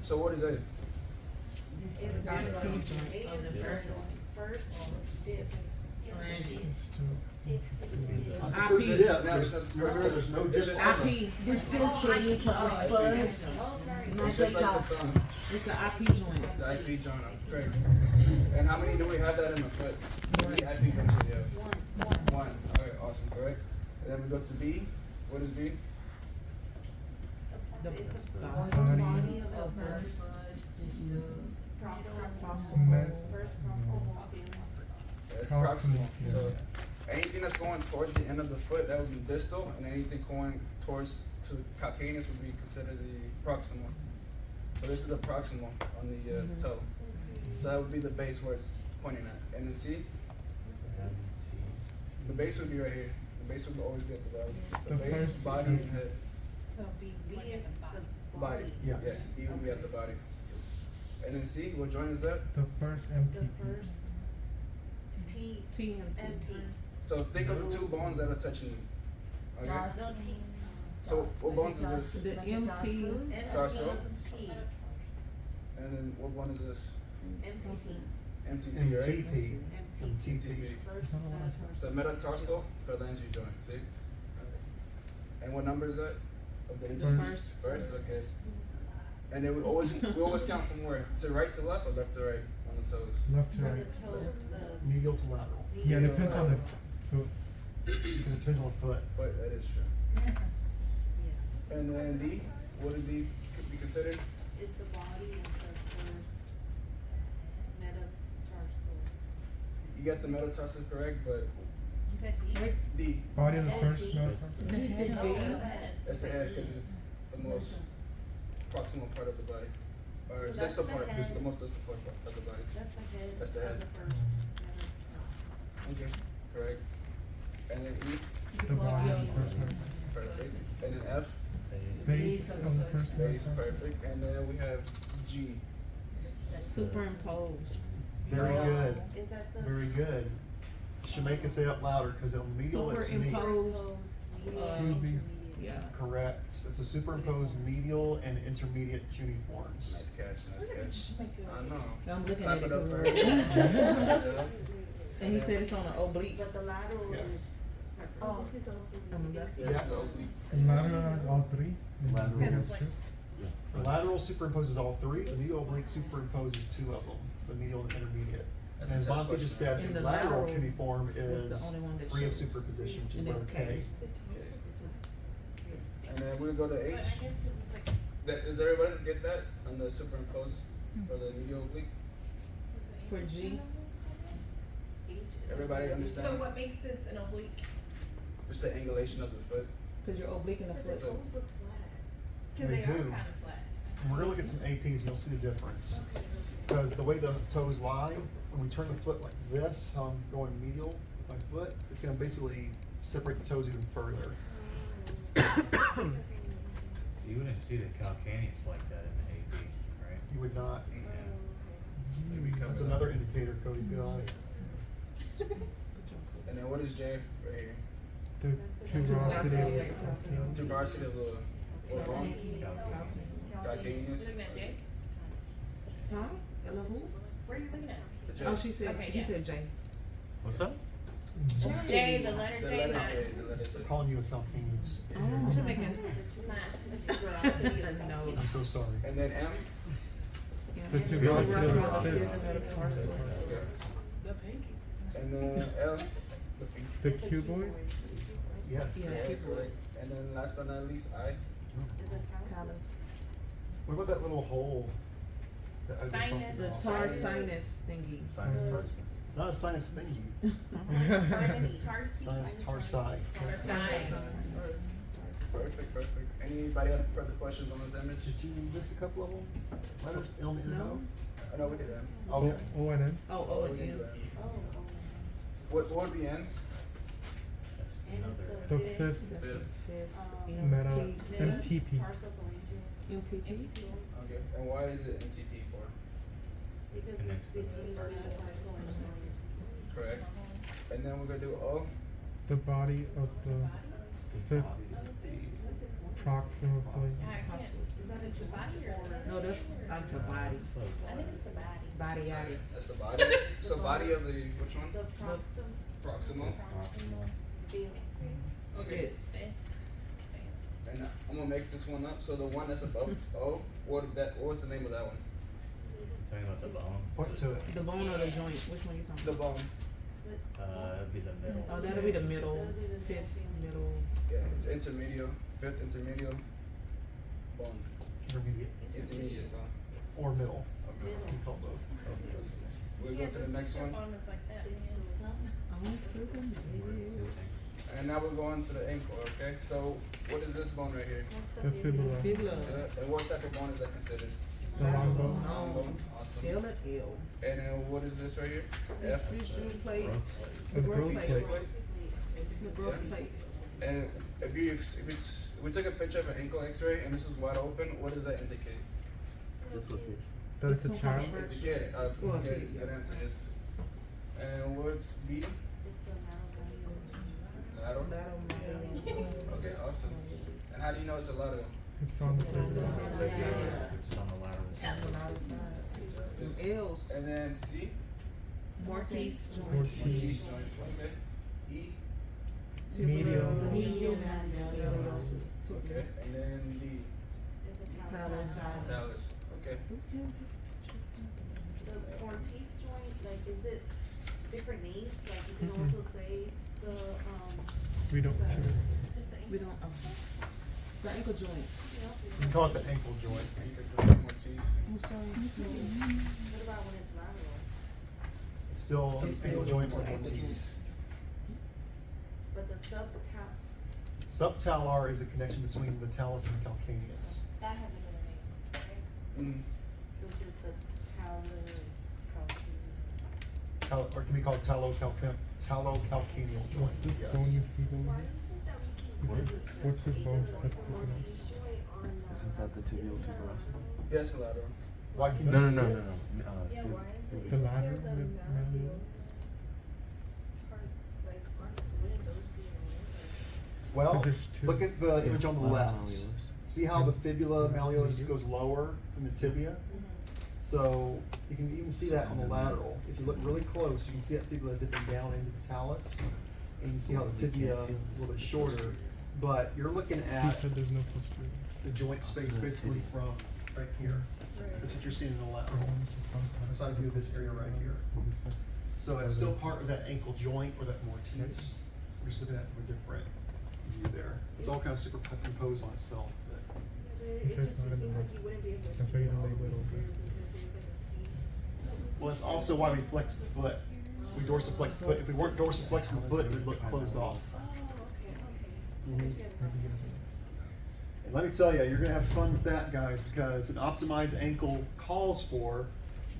So what is that? It's the first dip. Who's the dip? Now, there's no dip. IP. This still for you to fuzz. Oh, sorry. Not It's just take like the off. thumb. It's the IP joint. The IP joint, correct. And how many do we have that in the foot? How many IP joints do we have? One. One. Okay, awesome, correct. And then we go to B. What is B? It's the Body body of the first Cement. proximal That's Proximal, proximal. yeah. So anything that's going towards the end of the foot, that would be distal, and anything going towards to calcaneus would be considered the proximal. So this is the proximal on the toe. So that would be the base where it's pointing at. And then see, the base would be right here. The base would always be at the bottom. The The base, first body, and is- head. So B is the Body. Yes. Yeah, E would be at the body. Yes. And then C, what joint is that? The first The MTP. first T T and and T. So think of the two bones that are touching you. Okay? No T. So what bones is this? The MT. Tarsal. P. And then what one is this? MTP. MTP, right? MTP. MTP. MTP. First So metatarsal phalange joint, see? And what number is that? Of the inches? First, okay. And then we always count from where? To right to left or left to right on the toes? Left to From right. the toe, the. Medial to lateral. Yeah, it depends on the foot. Because it depends on the foot. But that is true. Yes. And then D, what would D be considered? Is the body of the first metatarsal. You got the metatarsal correct, but You said D? D, Body of the Oh, first D. metatarsal. He's the Oh, D. that's the head because it's the most proximal part of the body. Or So distal that's the part, this is the head. most distal part of the body. That's the head That's the head. of the first metatarsal. Okay, correct. And then E, The body of the first metatarsal. perfect. And then F, Base of the first base, metatarsal. perfect. And then we have G. Superimposed. Very good. Is that the? Very good. Should make us say it louder because on medial it's knee. Superimposed. Medial, Should be. Yeah. Correct. It's a superimposed medial and intermediate cuneiforms. Nice catch, nice catch. I know. I'm looking Clap at it it. up for correct. her. And he said it's on an oblique. But the lateral Yes. is separate. Oh, this is that's- Yes. Yes. So And lateral has all three. And Lateral. oblique Because has it's two. The lateral superimposes all three. The medial oblique superimposes two of them, the medial and the intermediate. That's And as a test Bonsi just said, And the the lateral lateral cuneiform the is only one that free of shows. superposition, which is And it's letter K. K. And then we'll go to But I H. guess 'cause it's like. That, does everybody get that on the superimpose for the medial oblique? For G. H is Everybody understand? So what makes this an oblique? Just the angulation of the foot. Cause you're oblique in the But the foot. toes look flat. Cause They they are do. kind of flat. And we're gonna look at some APs and you'll see the difference. Because the way the toes lie, when we turn the foot like this, how I'm going medial with my foot, it's gonna basically separate the toes even further. You wouldn't see the calcaneus like that in the AP, right? You would not. Maybe cover That's that. another indicator, Cody, got it. And then what is J right here? The tuberosity of the calcaneus. Tuberosity of the what bone? Calcaneus. You're looking at J? Huh? Hello, who? Where are you looking at? The J. Oh, she said, Okay, he yeah. said J. What's up? J, the letter The J, letter not. J, the letter J. They're calling you a calcaneus. Oh. To make it not a tuberosity of the nose. I'm so sorry. And then M. The tuberosity of the Tuberosity fifth. of the metatarsal. Okay. The pinky. And then L. The pink. The cuboid. Yes. Yeah. Yeah, correct. And then last but not least, I. Is it Callus. What about that little hole? that I just Sinus. talked The about? tar sinus thingy. Sinus tarsi. It's not a sinus thingy. Sinus tarsi. Perfect, perfect. Anybody have further questions on this image? Did you miss a couple of them? Letters, L and N, No. O? I know we did M. Okay. O and N. Oh, oh, We did again. do M. Oh, What would be N? and it's The the fifth That's the Fifth. fifth. meta MT. MTP. tarsophalangeal. MTP. Okay. And why is it MTP for? Because it's between the metatarsal and the. Correct. And then we're gonna do O. The body of the fifth What's it called? proximal flight. I can't, is that a body or? No, that's like the body. I think it's the body. Body yaddy. That's the body. So body of the which one? The Proximal. Bill. Okay. And I'm gonna make this one up. So the one that's above O, what was the name of that one? Talking about the bone. Point to it. The bone or the joint? Which one you talking The about? bone. It'd be the middle. Oh, that'll be the middle, fifth middle. Yeah, it's intermediate, fifth intermediate bone. Intermediate Intermediate bone. or middle. Okay. You can call both. We'll go to the next one. On to the next. And now we're going to the ankle, okay? So what is this bone right here? The fibula. Fibula. And what type of bone is that considered? The long bone. Long bone. Awesome. L and L. And then what is this right here? F. Tissue plate. The growth plate. It's the growth plate. And if we took a picture of an ankle X-ray and this is wide open, what does that indicate? That is a It's child. It's a kid. Well, Good answer. Yes. And what's B? It's the Lateral. Lateral malleolus. Okay, awesome. And how do you know it's a lateral? It's on the fibula. It's on the lateral On side. the outer side. Yes. Them L's. And then C? Mortise joint. Mortise. Okay. E? Medial. Medial malleolus. Okay. And then D? Talus. Talus. Okay. The Ortiz joint, like, is it different names? Like, you can also say the, We don't. the- Sure. We don't, the ankle joint. You can call it the ankle joint. Mortise. I'm sorry. What about when it's lateral? It's still ankle joint or Mortise. But the subtal, Subtalar is the connection between the talus and the calcaneus. That has a better name, right? Mm. which is the Or it can be called talocalcaneal joint. What's this yes. bone you feel? Why is it that we can see What's this bone that's poking out? Ortiz joint on the? Isn't that the tibial tuberosity? Yes, lateral. Why can you No, see no, no, it? no, no. Yeah, why is it? The Isn't lateral there the malleolus. parts, like, wouldn't those be in Well, 'Cause there's two. look at the image on the Lateral left. malleolus. See how the fibula malleolus Medial. goes lower than the tibia? So you can even see that on the lateral. If you look really close, you can see that fibula dipping down into the talus, and you see how the tibia is a little bit shorter. But you're looking He at said there's no posterior. the joint space basically from right here. That's what you're seeing in the lateral. Besides view of this area right here. So it's still part of that ankle joint or that mortise. We're just looking at it from a different view there. It's all kind of superimposed on itself. But He says not in the seems book. like you wouldn't be able to That's see why you it don't all label it the way over. through because there's like a piece. well, it's also why we flex the foot. We dorsiflex the foot. If we weren't dorsiflexing the foot, it would look closed off. Oh, okay. Mhm. Just get it. And let me tell you, you're gonna have fun with that, guys, because an optimized ankle calls for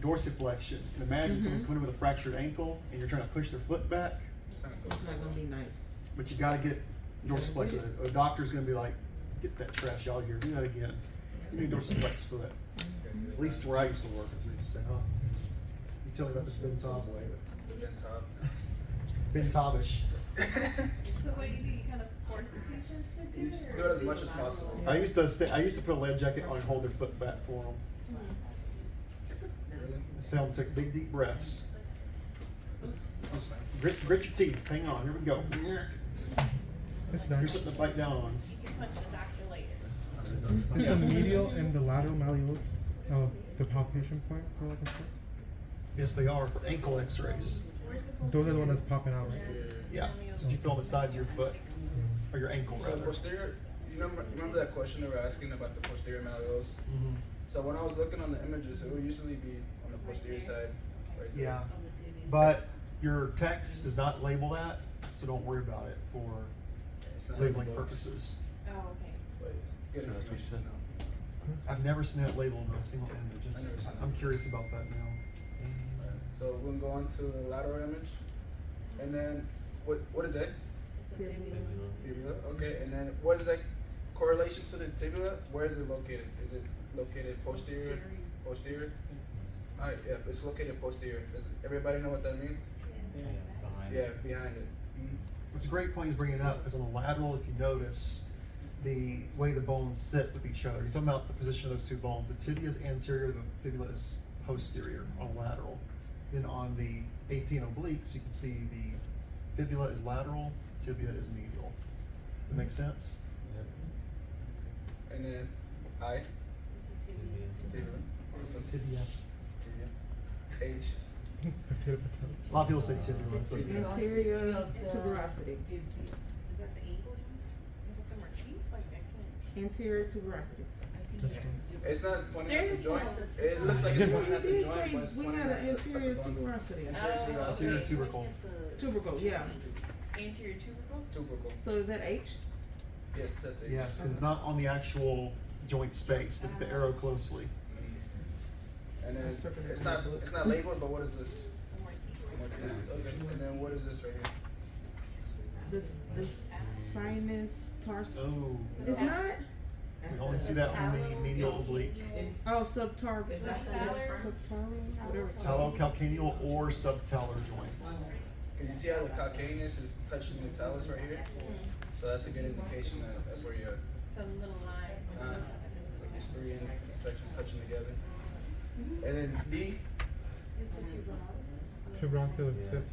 dorsiflexion. And imagine someone's coming in with a fractured ankle and you're trying to push their foot back, It's not gonna be nice. but you gotta get dorsiflexion. A doctor's gonna be like, get that trash out of here, do that again. You need dorsiflex foot. At least where I used to work, as we used to say, huh? You tell me about this Ben Tom way, Ben Top. Ben Tobish. So what do you do, you kind of force the patient to You do should it? do it as much as possible. I used to put a lead jacket on and hold their foot back for them. Really? Just tell them to take big deep breaths. Just grit your teeth. Hang on. Here we go. It's Here's nice. something to bite down on. You can punch the doctor later. It's a medial and the lateral malleolus, the palpation point for like a foot. Yes, they are for ankle X-rays. Those are the ones that's popping out, right? Yeah, that's what you feel on the sides of your foot or your ankle So rather. posterior, you remember that question they were asking about the posterior malleolus? Mhm. So when I was looking on the images, it would usually be on the posterior side, right there. Yeah, but your text does not label that, so don't worry about it for It's not labeling labeled, purposes. Oh, okay. but it's good So that's what information you to said. know. I've never seen it labeled in a single image. I've never seen I'm it. curious about that now. Alright, so we'll go on to the lateral image, and then what is that? It's a fibula. Fibula. Okay, and then what is that correlation to the tibia? Where is it located? Is it located posterior? Posterior. Alright, yeah, it's located posterior. Does everybody know what that means? Behind. Yeah, behind it. It's a great point to bring it up, because on the lateral, if you notice, the way the bones sit with each other, you're talking about the position of those two bones. The tibia is anterior, the fibula is posterior on lateral. Then on the AP and obliques, you can see the fibula is lateral, tibia is medial. Does that make sense? And then I. Tibia. What's the Tibia. H. Potato, potato. A lot of people say tibia. It's like- Anterior tuberosity. Is that the ankle joint? Is it the Marquise? Like, I can't. Anterior tuberosity. It's not pointing There at is the joint. some. It looks like it's pointing at the It joint, say but it's we pointing had at an the anterior bone. tuberosity. Anterior tubercle. Tubercle, yeah. Anterior tubercle? Tubercle. So is that H? Yes, that's it. Yes, because it's not on the actual joint space. Look at the arrow closely. And then it's not labeled, but what is this? Okay. And then what is this right here? This sinus tarsus. Oh. It's not? We only see that on the medial oblique. Oh, subtalar. Is that talar? Subtalar, whatever. it's called. Talocalcaneal or subtalar joints. Because you see how the calcaneus is touching the talus right here? So that's a good indication that that's where you're. It's a little line. It's like these three intersections touching together. And then B, Is the tubercle? Tuberosity was fifth.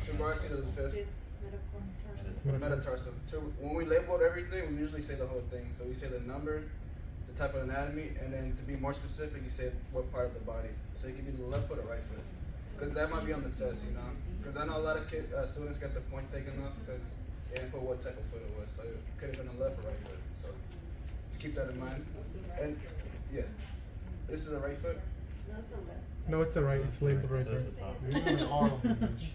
tuberosity is the fifth. Metatarsus. Metatarsal. When we labeled everything, we usually say the whole thing. So we say the number, the type of anatomy, and then to be more specific, you say what part of the body. So it could be the left foot or right foot. Because that might be on the test, you know. Because I know a lot of students got their points taken off because they didn't put what type of foot it was. So it could have been a left or right foot. So just keep that in mind. And yeah, this is a right foot. No, it's a left. No, it's a right. It's labeled right there. You're doing an R image.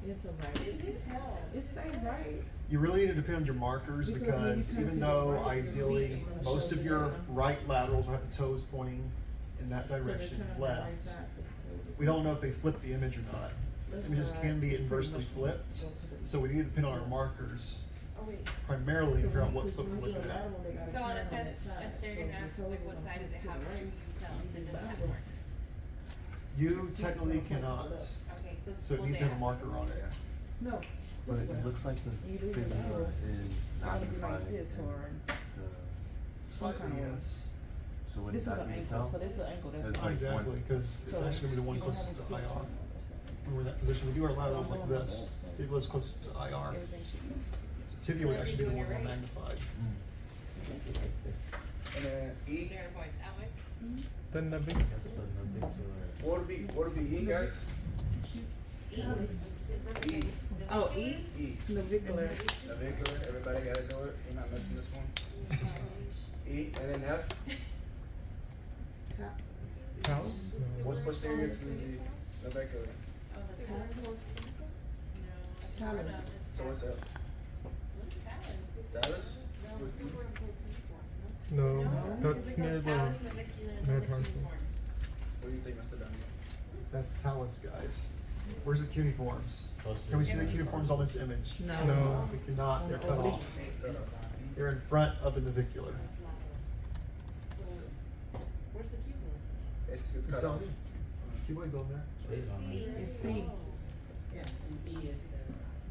It's a right. Is it tell? It's say right. You really need to depend on your markers, because even though ideally most of your right laterals will have the toes pointing in that direction, left, we don't know if they flip the image or not. These images can be inversely flipped, so we need to depend on our markers Oh, wait. primarily to figure out what foot we're looking at. So on a test, if they're gonna ask us like what side is it, how do you tell that doesn't have a marker? You technically cannot, Okay, so it needs to have a marker on it. No. But it looks like the You do fibula that. is Either be magnified like this and or the, Slightly, yes. so what this does is that an mean to ankle. tell? So this is an ankle. That's It's Not like exactly, one- because it's actually gonna be the one closest to the IR. When we're in that position, we do our laterals like this. Fibula is closest to the IR. So tibia would actually be the one more magnified. And then E. They're gonna point that way? The navicular. That's the navicular. What would be E, guys? E. Oh, E? E. Navicular. Navicular. Everybody gotta do it. You're not missing this one. E. And then F. Talus? What's posterior to the navicular? Oh, the talus. No. Talus. So what's F? Dallas? No, that's near the Talus, navicular, and metatarsal. cuneiform. What do you think, Mr. Donahue? That's talus, guys. Where's the cuneiforms? Close to Can we see the the cuneiforms on this image? No. No. We cannot, they're cut off. Cut off. They're in front of the navicular. Where's the cuboid? It's cut off. Cuboid's on there. It's on there. It's C.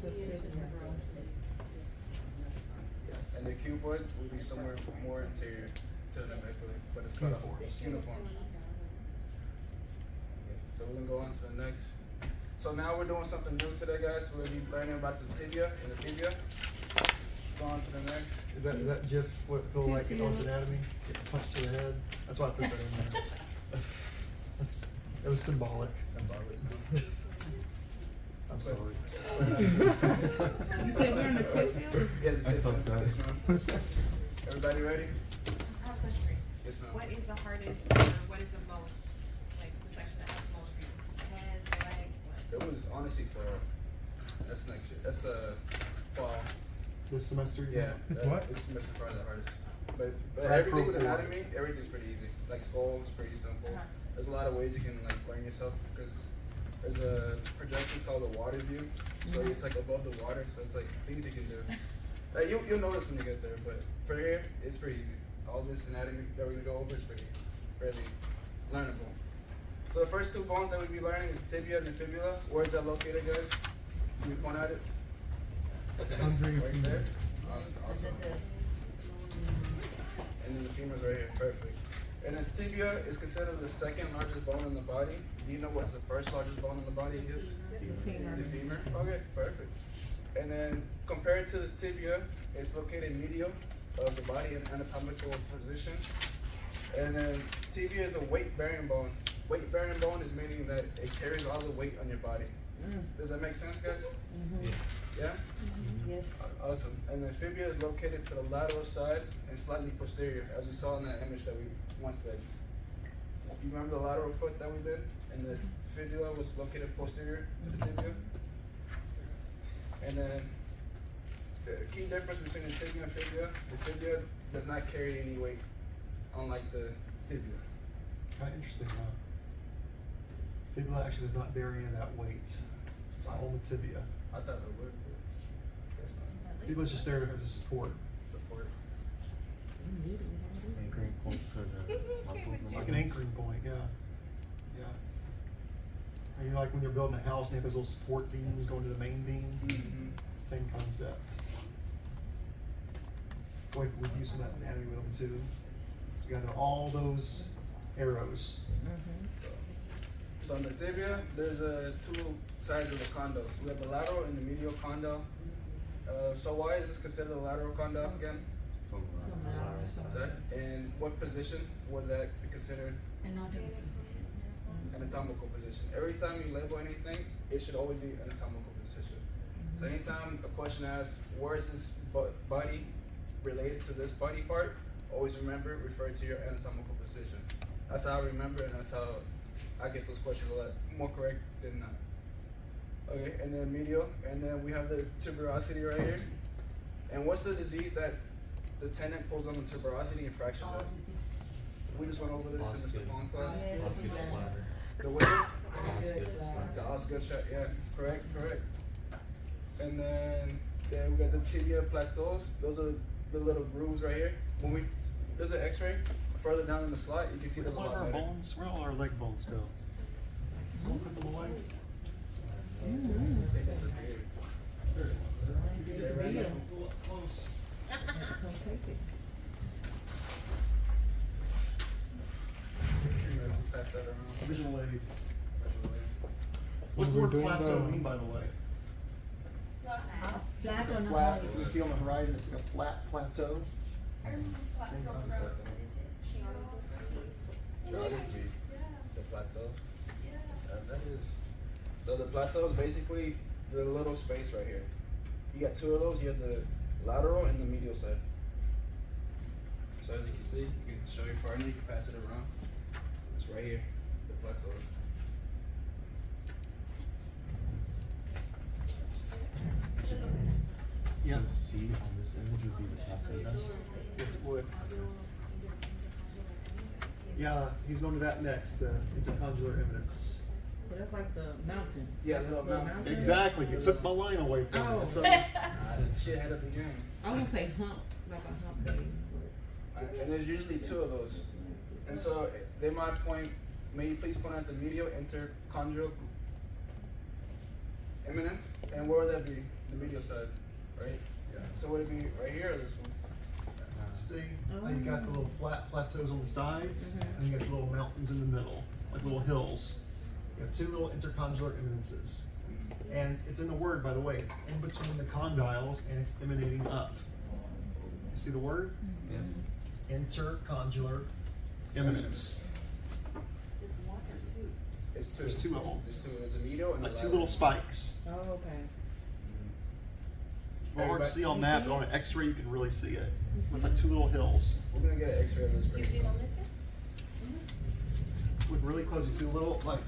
The Yes. And the cuboid will be somewhere more interior to the navicular, but it's cut off. Cuneiforms. Cuneiforms. So we're gonna go on to the next. So now we're doing something new today, guys. We're gonna be learning about the tibia and the tibia. Let's go on to the next. Is that GIF what it feel like in O's anatomy? Getting punched to the head? That's why I put that in there. It was symbolic. Symbolic. I'm sorry. You say we're in the tip field? Yeah, the I tibia. thought that. Yes, ma'am. Everybody ready? I have a question for you. Yes, ma'am. What is the hardest, or what is the most, like, the section that has the most for you? Head, legs, what? It was honestly for, that's next year. That's fall. This semester? Yeah. It's that- what? This semester probably the hardest. But Right, everything with pro four. anatomy, everything's pretty easy. Like skull is pretty simple. Uh-huh. There's a lot of ways you can like learn yourself because there's a projection called a water view. So it's like above the water, so it's like things you can do. Like you'll notice when you get there, but for here, it's pretty easy. All this anatomy that we're gonna go over is pretty fairly learnable. So the first two bones that we'll be learning is tibia and the fibula. Where is that located, guys? Can you point at it? Under your Right there. femur. Awesome. And then the femur's right here. Perfect. And then tibia is considered the second largest bone in the body. Do you know what's the first largest bone in the body is? Femur. The femur. Okay, perfect. And then compared to the tibia, it's located medial of the body in anatomical position. And then tibia is a weight-bearing bone. Weight-bearing bone is meaning that it carries all the weight on your body. Does that make sense, guys? Yeah? Yes. Awesome. And then fibula is located to the lateral side and slightly posterior, as we saw in that image that we once did. You remember the lateral foot that we did? And the fibula was located posterior to the tibia? And then the key difference between the tibia and fibula, the fibula does not carry any weight, unlike the tibia. Kind of interesting, huh? Fibula actually does not bear any of that weight. It's all the tibia. I thought it would, but guess not. Fibula's just there as a support. Support. Anchoring point for the muscles. in the Like an body. anchoring point, yeah. Yeah. And you know, like when you're building a house and you have those little support beams going to the main beam, Mm-hmm. same concept. Boy, we've used some of that anatomy with them too. So you got all those arrows. So on the tibia, there's two sides of the condyle. We have the lateral and the medial condyle. So why is this considered a lateral condyle again? From the Sorry? And what position would that be considered? Anatomical position. Every time you label anything, it should always be anatomical position. So anytime a question asks, where is this body related to this body part, always remember, refer to your anatomical position. That's how I remember, and that's how I get those questions a lot more correct than not. Okay, and then medial, and then we have the tuberosity right here. And what's the disease that the tendon pulls on the tuberosity and fractures it? We just went over this in Mr. Fong class. Osseous bladder. The way, Osseous bladder. the osgood shot, yeah, correct. And then we got the tibia plateaus. Those are the little grooves right here. There's an X-ray further down in the slide. You can see there's a Where lot our better. bones, where all our leg bones go? Someone put them away? They disappeared. They're right here. Pull up close. Pass that around. Visual aid. Visually. What's the We're word doing plateau the- mean, by the way? Flat on the Flat, height. as you see on the horizon, it's like a flat plateau. Same concept. Geography. The plateau. That is. So the plateau is basically the little space right here. You got two of those. You have the lateral and the medial side. So as you can see, you can show your partner. You can pass it around. It's right here. The plateau. Yeah. So C on this image would be the plateau then? Yes, it would. Yeah, he's going to that next, the intercondylar eminence. So that's like the mountain. Yeah, the little mountain. Exactly, you took my line away from me. Oh. That's all. She ahead of the game. I want to say hump, like a hump day. And there's usually two of those. And so they might point, may you please point out the medial intercondylar eminence, and where would that be? The medial side, right? Yeah. So would it be right here or this one? See, how you got the little flat plateaus on the sides, and you got your little mountains in the middle, like little hills. You have two little intercondylar eminences. And it's in the word, by the way, it's in between the condyles and it's emanating up. You see the word? Yeah. Intercondylar eminence. Is one or two? It's two. There's two of them. There's two. There's a medial and a Like two lateral. little spikes. Oh, okay. A little hard to see on You map, see but on it? an X-ray you can really see it. It's like two little hills. We're gonna get an X-ray of this pretty soon. Look really close, you see a little, like,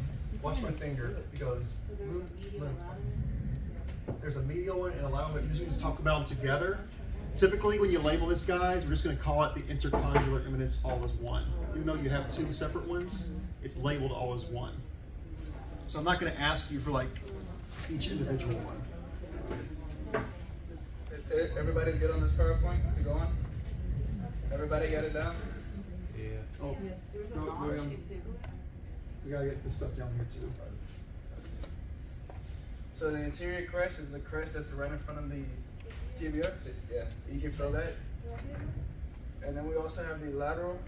watch my finger, it goes, So there's move, a medial move. lateral? There's a medial one and a lateral one, usually just talk about them together. Typically, when you label this, guys, we're just gonna call it the intercondylar eminence all as one. Even though you have two separate ones, it's labeled all as one. So I'm not gonna ask you for like each individual one. Everybody's good on this PowerPoint to go on? Everybody got it down? Yeah. Oh, There's a go, dollar go, shape too. We gotta get this stuff down here too. So the anterior crest is the crest that's right in front of the tibia. So, yeah, you can feel that. And then we also have the lateral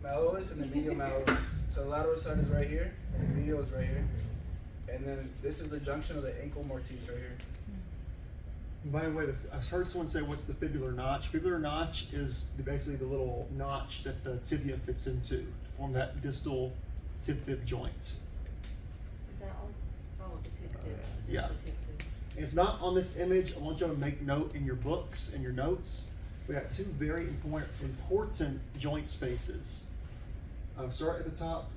malleolus and the medial malleolus. So the lateral side is right here, and the medial is right here. And then this is the junction of the ankle mortise right here. By the way, I heard someone say, what's the fibular notch? Fibular notch is basically the little notch that the tibia fits into to form that distal tib-fib joint. Is that all? Oh, the tip fib. Yeah. Just the tip fib. And it's not on this image. I want you to make note in your books and your notes. We got two very important joint spaces. Start at the top,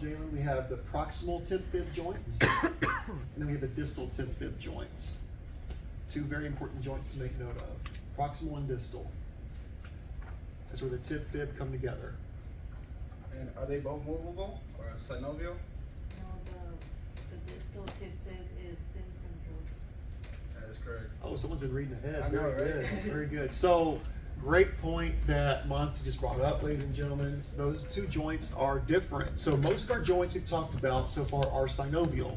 Jalen. We have the proximal tib-fib joint, and then we have the distal tib-fib joint. Two very important joints to make note of: proximal and distal. That's where the tib-fib come together. And are they both movable or synovial? No, the distal tip fib is synchondrous. That is correct. Oh, someone's been reading ahead. I know, Very right? good. Very good. So, great point that Monty just brought up, ladies and gentlemen. Those two joints are different. So, most of our joints we've talked about so far are synovial.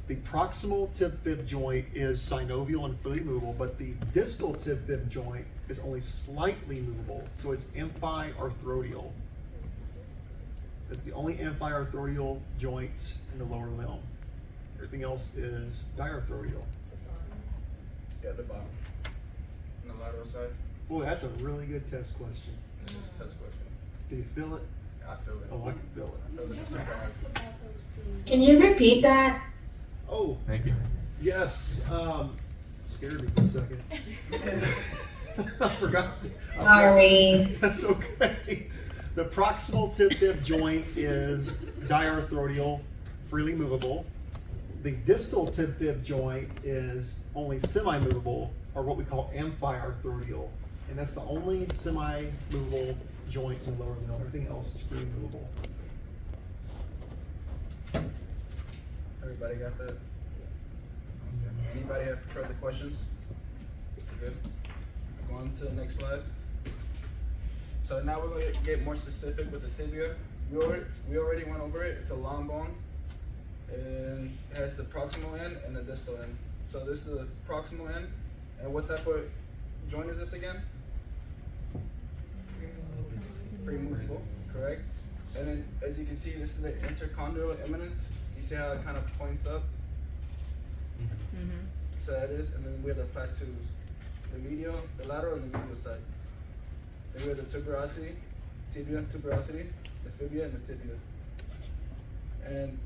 The proximal tib-fib joint is synovial and freely movable, but the distal tib-fib joint is only slightly movable. So, it's amphiarthrodial. It's the only amphiarthrodial joint in the lower limb. Everything else is diarthrodial. Yeah, the bottom. On the lateral side. Boy, that's a really good test question. This is a test question. Do you feel it? I feel it. Oh, I can feel it. I feel it. You It's never not asked about those things. Can you repeat that? Oh, Thank you. yes. Scared me for a second. I forgot. Sorry. That's okay. The proximal tib-fib joint is diarthrodial, freely movable. The distal tib-fib joint is only semi-movable, or what we call amphiarthrodial. And that's the only semi-movable joint in the lower limb. Everything else is freely movable. Everybody got that? Anybody have further questions? Good. Going to the next slide. So now we're going to get more specific with the tibia. We already went over it. It's a long bone, and it has the proximal end and the distal end. So this is the proximal end. And what type of joint is this again? Free movable, correct? And then as you can see, this is the intercondylar eminence. You see how it kind of points up? So that is, and then we have the plateaus, the medial, the lateral, and the medial side. Then we have the tuberosity, tibia, tuberosity, the fibia, and the tibia. And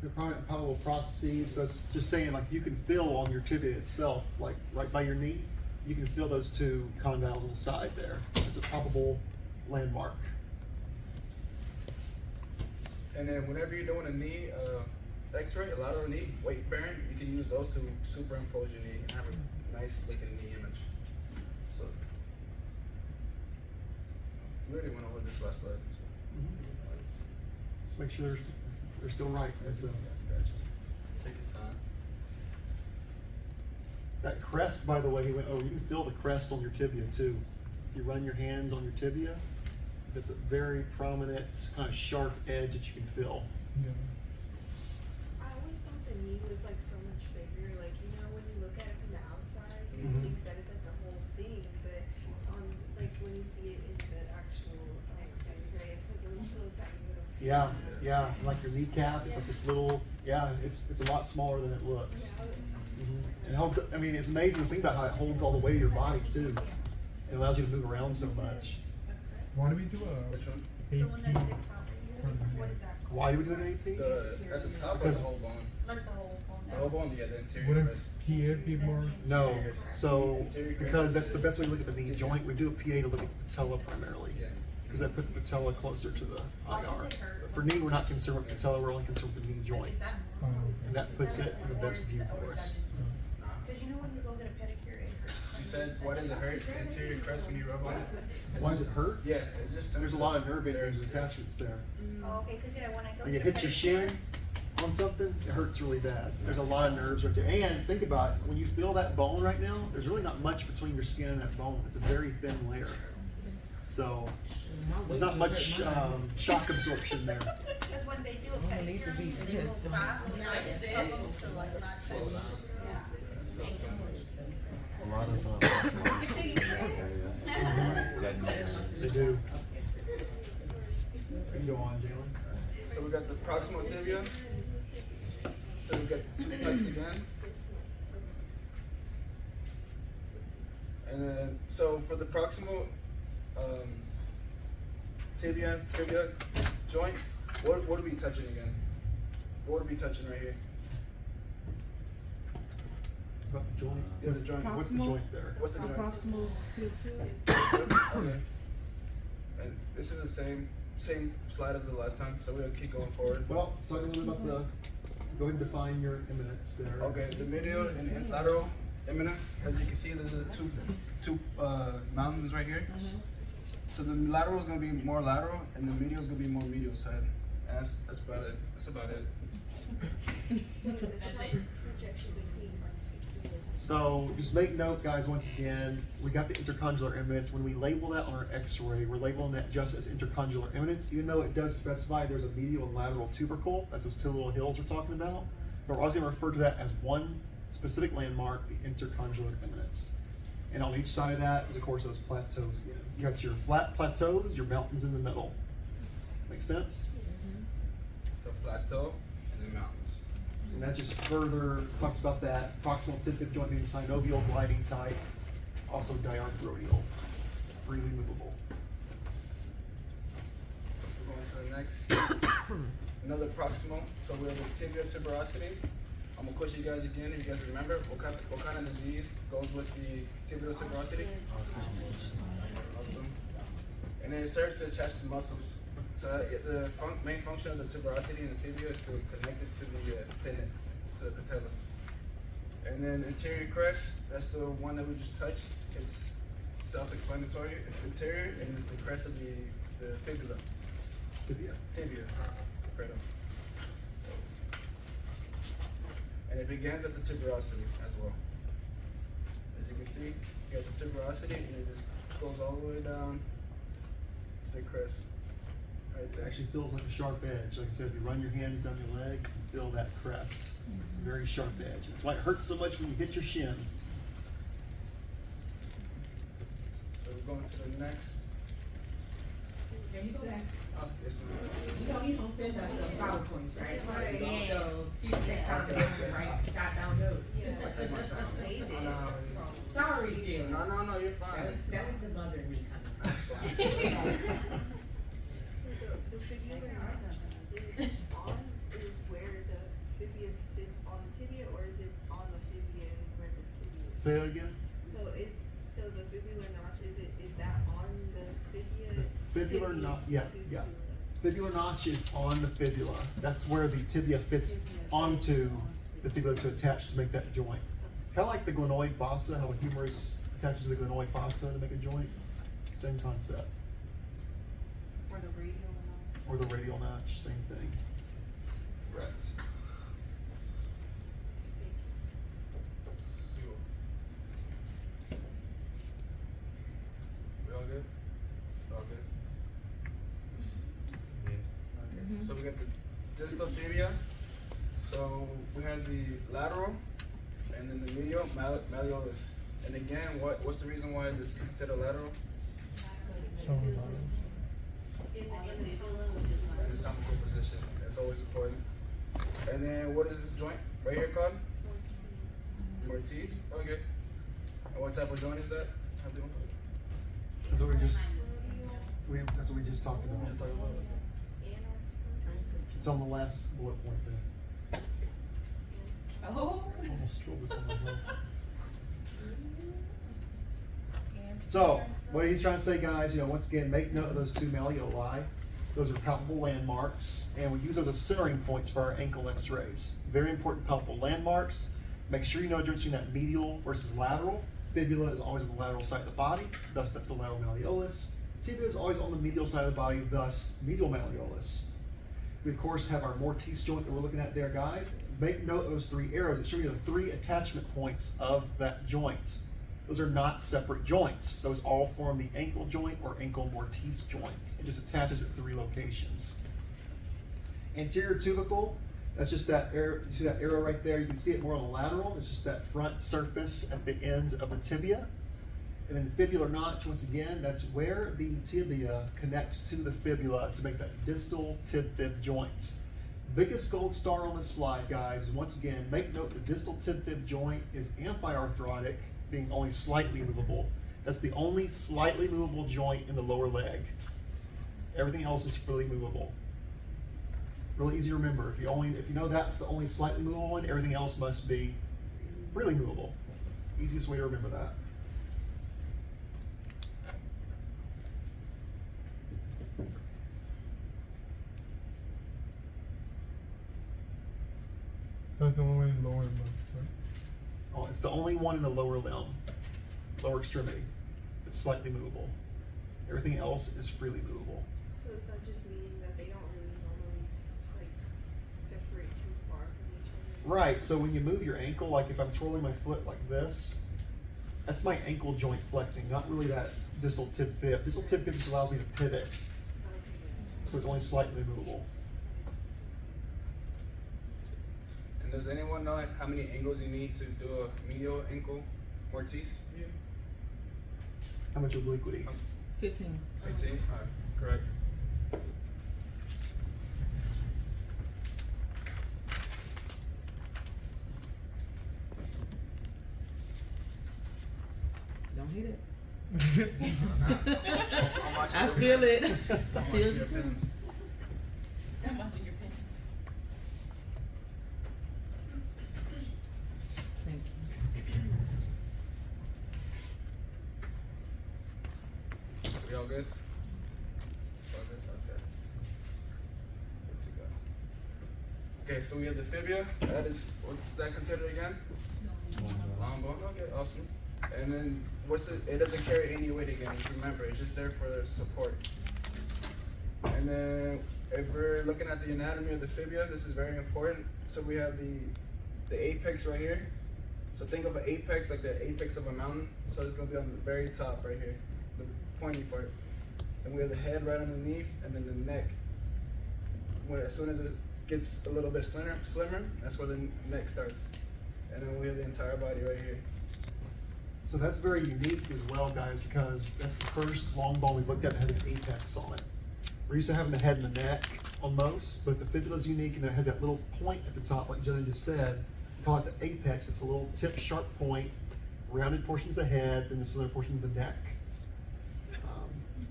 The probable processes, so it's just saying, like, you can feel on your tibia itself, like right by your knee, you can feel those two condyles on the side there. It's a probable landmark. And then whenever you're doing a knee x-ray, a lateral knee, weight bearing, you can use those to superimpose your knee and have a nice looking knee image. So we already went over this last slide. Just make sure they're still right. That's Gotcha. Take your time. that crest, by the way, he went over. You can feel the crest on your tibia too. If you run your hands on your tibia, that's a very prominent, kind of sharp edge that you can feel. Yeah. I always thought the knee was like so much bigger. Like, you know, when you look at it from the outside, you Mhm. think that it's like the whole thing, but like when you see it in the actual X-ray, it's like a little tiny little. Yeah, yeah. Like your kneecap, it's like this little. Yeah, it's a lot smaller than it looks. And it holds. I mean, it's amazing to think about how it holds all the weight of your body too. It allows you to move around so much. Why do we do Which one? The one that AP? sticks out right here. What is that called? Why do we do an AP? At the top Because- of the whole bone. Like the whole bone. The whole bone, yeah, the interior Wouldn't crest. PA be more? No. So because that's the best way to look at the knee Tibia. joint, we do a PA to look at the patella primarily. Yeah. Because that put the patella closer to the Why IR. does it hurt? But for knee, we're not concerned with patella, we're only concerned with the knee Is joint. that And that puts it in the best view for us. Cause you know when you go get a pedicure, it hurts. You said, why does it hurt the anterior crest when you rub on it? Why does it hurt? Yeah, it's just There's a lot of nerve There's- endings and attachments there. Oh, okay, cause when I go. When you get a hit your pedicure- shin on something, it hurts really bad. There's a lot of nerves right there. And think about it, when you feel that bone right now, there's really not much between your skin and that bone. It's a very thin layer. So there's not much shock absorption there. Because when they do a Don't need to be pedicure, they just will fast, and I just tell them to like not touch. A lot of that They do. You can go on, Jalen. So we got the proximal tibia. So we got the two pecs again. And then, so for the proximal tibia joint, what are we touching again? What are we touching right here? About the joint. Yeah, the joint. What's the joint there? What's the joint? Proximal to Okay. And this is the same slide as the last time, so we'll keep going forward. Well, talk a little bit about the, go ahead and define your eminence there. Okay, the medial and lateral eminence, as you can see, there's two mountains right here. So the lateral is going to be more lateral, and the medial is going to be more medial side. And that's about it. That's about it. So it's a projection between. So just make note, guys, once again, we got the intercondylar eminence. When we label that on our x-ray, we're labeling that just as intercondylar eminence, even though it does specify there's a medial and lateral tubercle. That's those two little hills we're talking about. But we're always going to refer to that as one specific landmark, the intercondylar eminence. And on each side of that is, of course, those plateaus again. You got your flat plateaus, your mountains in the middle. Make sense? So plateau and then mountains. And that just further talks about that proximal tibia joint being synovial gliding type, also diarthrodial, freely movable. We're going to the next. Another proximal. So we have the tibia tuberosity. I'm gonna question you guys again. If you guys remember, what kind of disease goes with the tibial tuberosity? Awesome. And then it serves to attach the muscles. So the main function of the tuberosity in the tibia is to connect it to the tendon, to the patella. And then anterior crest, that's the one that we just touched. It's self-explanatory. It's anterior and it's the crest of the fibula. Tibia. Tibia. Right on. And it begins at the tuberosity as well. As you can see, you got the tuberosity and it just goes all the way down to the crest. Right It there. actually feels like a sharp edge. Like I said, if you run your hands down your leg, you feel that crest. It's a very sharp edge. It's why it hurts so much when you hit your shin. So we're going to the next. Can you go back? Oh, yes, ma'am. You don't send us the PowerPoints, right? Right. So people take time to write, jot down notes. I take my time. Oh, no, Sorry, Jill. no, you're fine. That was the mother in me coming. So the fibular notch is where the fibula sits on the tibia, or is it on the fibula where the tibia is? Say that again. So the fibular notch, is that on the fibula? The fibular notch, yeah. Fibular notch is on the fibula. That's where the tibia fits onto the fibula to attach to make that joint. Kind of like the glenoid fossa, how the humerus attaches to the glenoid fossa to make a joint. Same concept. Or the radial and all. Or the radial notch, same thing. Correct. We all good? All good? Okay. So we got the distal tibia. So we have the lateral and then the medial malleolus. And again, what's the reason why this is considered lateral? In the Anatomical position. That's always important. And then what is this joint right here called? Mortise. Okay. And what type of joint is that? How do you That's what that's what we just talked about. just talk about it? It's on the last bullet point there. Oh. Almost rolled this one myself. So, what he's trying to say, guys, once again, make note of those two malleoli. Those are palpable landmarks, and we use those as centering points for our ankle x-rays. Very important palpable landmarks. Make sure you know the difference between that medial versus lateral. Fibula is always on the lateral side of the body, thus that's the lateral malleolus. Tibia is always on the medial side of the body, thus medial malleolus. We, of course, have our Mortise joint that we're looking at there, guys. Make note of those three arrows. It shows you the three attachment points of that joint. Those are not separate joints. Those all form the ankle joint or ankle mortise joint. It just attaches at 3 locations. Anterior tubercle, that's just that arrow, you see that arrow right there? You can see it more on the lateral. It's just that front surface at the end of the tibia. And then fibular notch, once again, that's where the tibia connects to the fibula to make that distal tib-fib joint. Biggest gold star on this slide, guys, is once again, make note the distal tib-fib joint is amphiarthrotic, being only slightly movable. That's the only slightly movable joint in the lower leg. Everything else is freely movable. Really easy to remember. If you know that's the only slightly movable one, everything else must be freely movable. Easiest way to remember that. That's the only lower limb, right? Oh, it's the only one in the lower limb, lower extremity. It's slightly movable. Everything else is freely movable. So is that just meaning that they don't really normally like separate too far from each other? Right, so when you move your ankle, like if I'm twirling my foot like this, that's my ankle joint flexing, not really that distal tib fib. Distal tib fib just allows me to pivot, Okay. so it's only slightly movable. And does anyone know how many angles you need to do a medial ankle mortise? How much obliquity? 15. 18? Alright, correct. Don't hit it. I'm watching I your feel it. pins. I'm I watching feel your it. pins. I'm watching your pins. Thank you. We all good? All good? Okay. Good to go. Okay, so we have the fibia. That is, what's that considered again? Long bone. Okay, awesome. And then it doesn't carry any weight again. Remember, it's just there for support. And then if we're looking at the anatomy of the fibia, this is very important. So we have the apex right here. So think of an apex like the apex of a mountain. So it's gonna be on the very top right here, the pointy part. And we have the head right underneath, and then the neck. As soon as it gets a little bit slimmer, that's where the neck starts. And then we have the entire body right here. So that's very unique as well, guys, because that's the first long bone we've looked at that has an apex on it. We're used to having the head and the neck on most, but the fibula is unique and it has that little point at the top, like Jillian just said. We call it the apex. It's a little tip sharp point, rounded portions of the head, and the slender portions of the neck.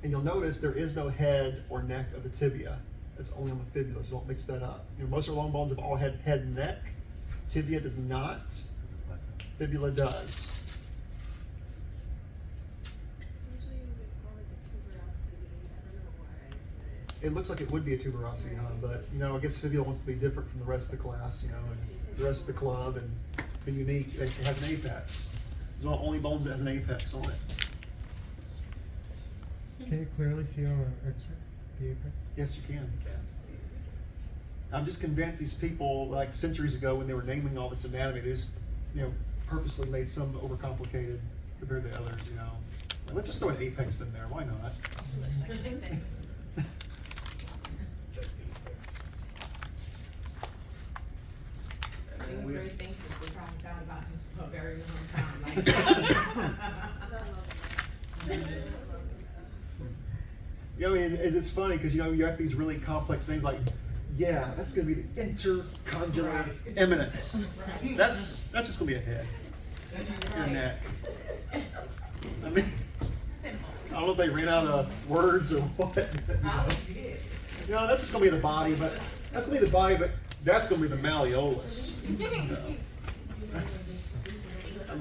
And you'll notice there is no head or neck of the tibia. It's only on the fibula, so don't mix that up. You know, most of our long bones have all had head and neck. Tibia does not. Fibula does. Usually we call it the tuberosity. I don't know why, but It looks like it would be a tuberosity, huh? But you know, I guess fibula wants to be different from the rest of the class, you know, and the rest of the club, and be unique. It has an apex. It's one of the only bones that has an apex on it. Can you clearly see on an X-ray the apex? Yes, you can. Okay. I'm just convinced these people, like centuries ago when they were naming all this anatomy, they just, you know, purposely made some overcomplicated compared to others, you know. Like, let's just throw an apex in there, why not? Looks like an index. And then Being we very thankful we probably thought about this for a very long time. You know, I mean, it's funny because, you know, you have these really complex names like, yeah, that's going to be the intercondylar eminence. Right. That's just going to be a head. Your neck. I mean, I don't know if they ran out of words or what. But, you know, that's just going to be the body, but that's going to be the body, but that's going to be the malleolus. You know. I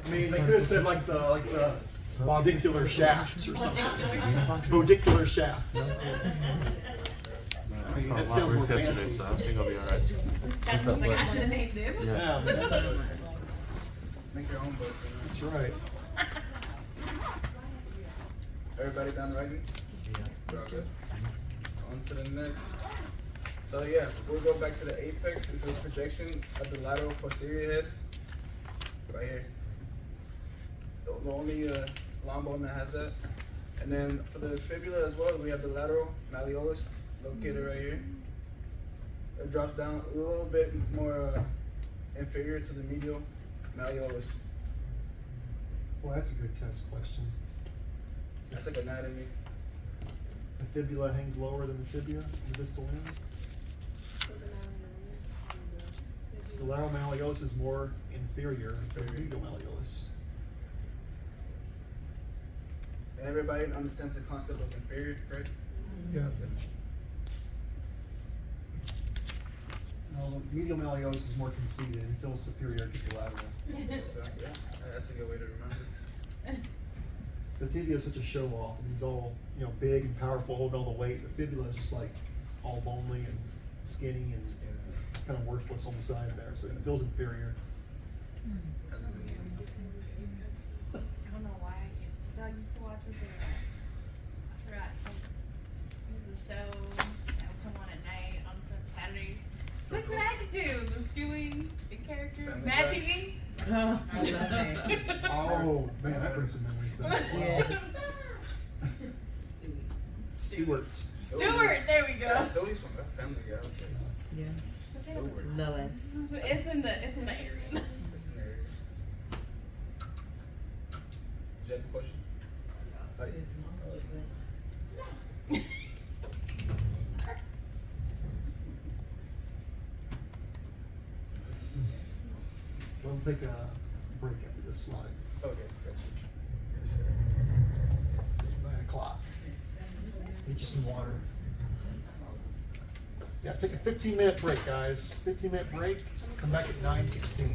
mean, they could have said like the bodicular shafts or something. Bodicular shafts. I mean, that sounds more fancy. So I think I'll be alright. That's like, I should have named this. Yeah, make your own book. You know? that's right. Everybody done writing? Yeah. We're all good. On to the next. So yeah, we'll go back to the apex. This is a projection of the lateral posterior head, right here. The only long bone that has that. And then for the fibula as well, we have the lateral malleolus located right here. It drops down a little bit more inferior to the medial malleolus. Well, that's a good test question. That's like anatomy. The fibula hangs lower than the tibia in the distal end. So the malleolus on the The fibula. lateral malleolus is more inferior than the medial malleolus. And everybody understands the concept of inferior, right? Yes. No, the medial malleolus is more conceited and feels superior to the lateral. So yeah, that's a good way to remember. The tibia is such a show off, and he's all, you know, big and powerful, holding all the weight. The fibula is just like all lonely and skinny and kind of worthless on the side there, so it feels inferior. Hasn't been I don't know why Doug used to watch this thing. I forgot. It was a show that would come on at night on Saturdays. Look what I could do! The Stewie, the character, Family Mad Guy. TV. Oh, I love that. Oh, man, that brings some memories back. Wow. Yes. Stewart. Stuart, there we go. Yeah, Stewie's from that Family Guy. Okay. Yeah. Stewart. Lois. It's in the area. It's an area. Did you have a question? We'll take a break after this slide. Okay, gotcha. Yes, sir. It's 9 o'clock. Get you some water. Yeah, take a 15-minute break, guys. 15-minute break. Come back at 9:16.